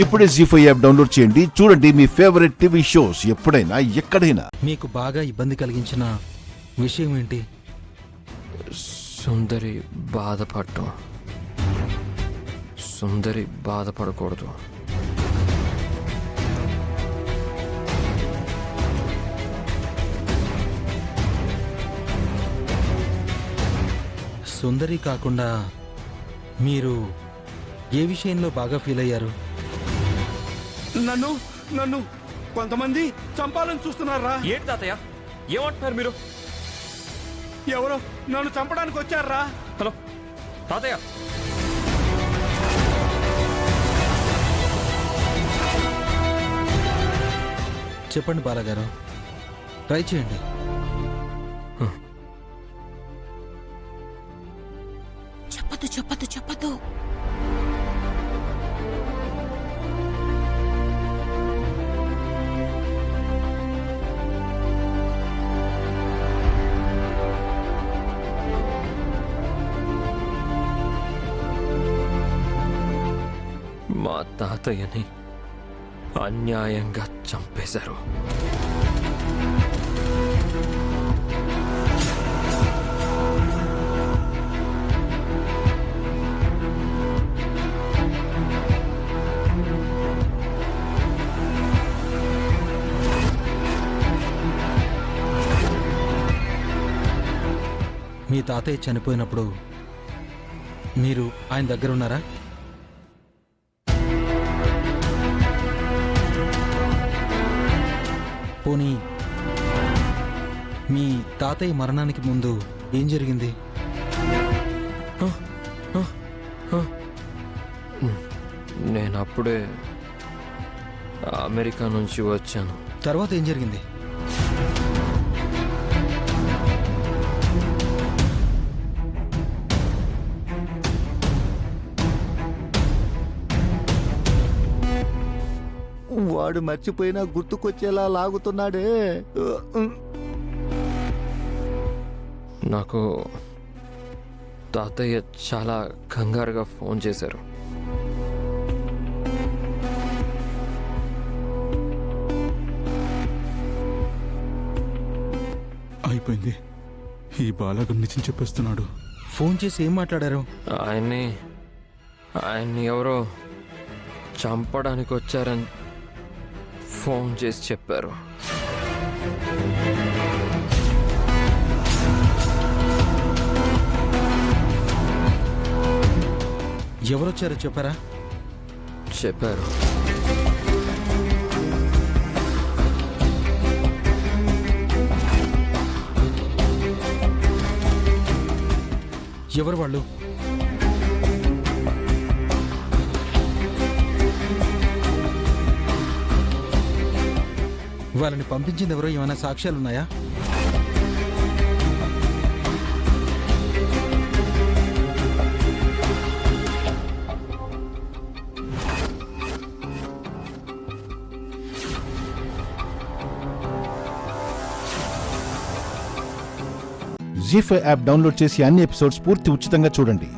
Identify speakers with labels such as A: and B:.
A: ఇప్పుడే జీ5 app download చేయండి. చూడండి మీ ఫేవరెట్ టీవీ షోస్ ఎప్పుడైనా ఎక్కడైనా.
B: మీకు బాగా ఇబ్బంది కలిగించిన విషయం ఏంటి?
C: సుందరి బాధపడటం. సుందరి బాధపడకూడదు.
B: సుందరి కాకుండా మీరు ఏ విషయంలో బాగా ఫీల్ అయ్యారు?
D: నన్ను కొంతమంది చంపాలని చూస్తున్నారా?
C: ఏంటి తాతయ్య, ఏమంటున్నారు మీరు?
D: ఎవరో నన్ను చంపడానికి వచ్చారా?
C: హలో తాతయ్య,
B: చెప్పండి బాలగారు, ట్రై చేయండి.
E: చెప్పదు.
C: మా తాతయ్యని అన్యాయంగా చంపేశారు.
B: మీ తాతయ్య చనిపోయినప్పుడు మీరు ఆయన దగ్గర ఉన్నారా? పోనీ మీ తాతయ్య మరణానికి ముందు ఏం జరిగింది?
C: నేను అప్పుడే అమెరికా నుంచి వచ్చాను.
B: తర్వాత ఏం జరిగింది?
F: వాడు మర్చిపోయినా గుర్తుకొచ్చేలా లాగుతున్నాడే.
C: నాకు తాతయ్య చాలా కంగారుగా ఫోన్ చేశారు.
D: అయిపోయింది, ఈ బాలగం నిజం చెప్పేస్తున్నాడు.
B: ఫోన్ చేసి ఏం మాట్లాడారు?
C: ఆయన్ని ఎవరో చంపడానికి వచ్చారని ఫోన్ చేసి చెప్పారు.
B: ఎవరొచ్చారో చెప్పారా?
C: చెప్పారు.
B: ఎవరు వాళ్ళు? వాళ్ళని పంపించింది ఎవరో ఏమైనా సాక్ష్యాలున్నాయా?
A: జీ5 యాప్ డౌన్లోడ్ చేసి అన్ని ఎపిసోడ్స్ పూర్తి ఉచితంగా చూడండి.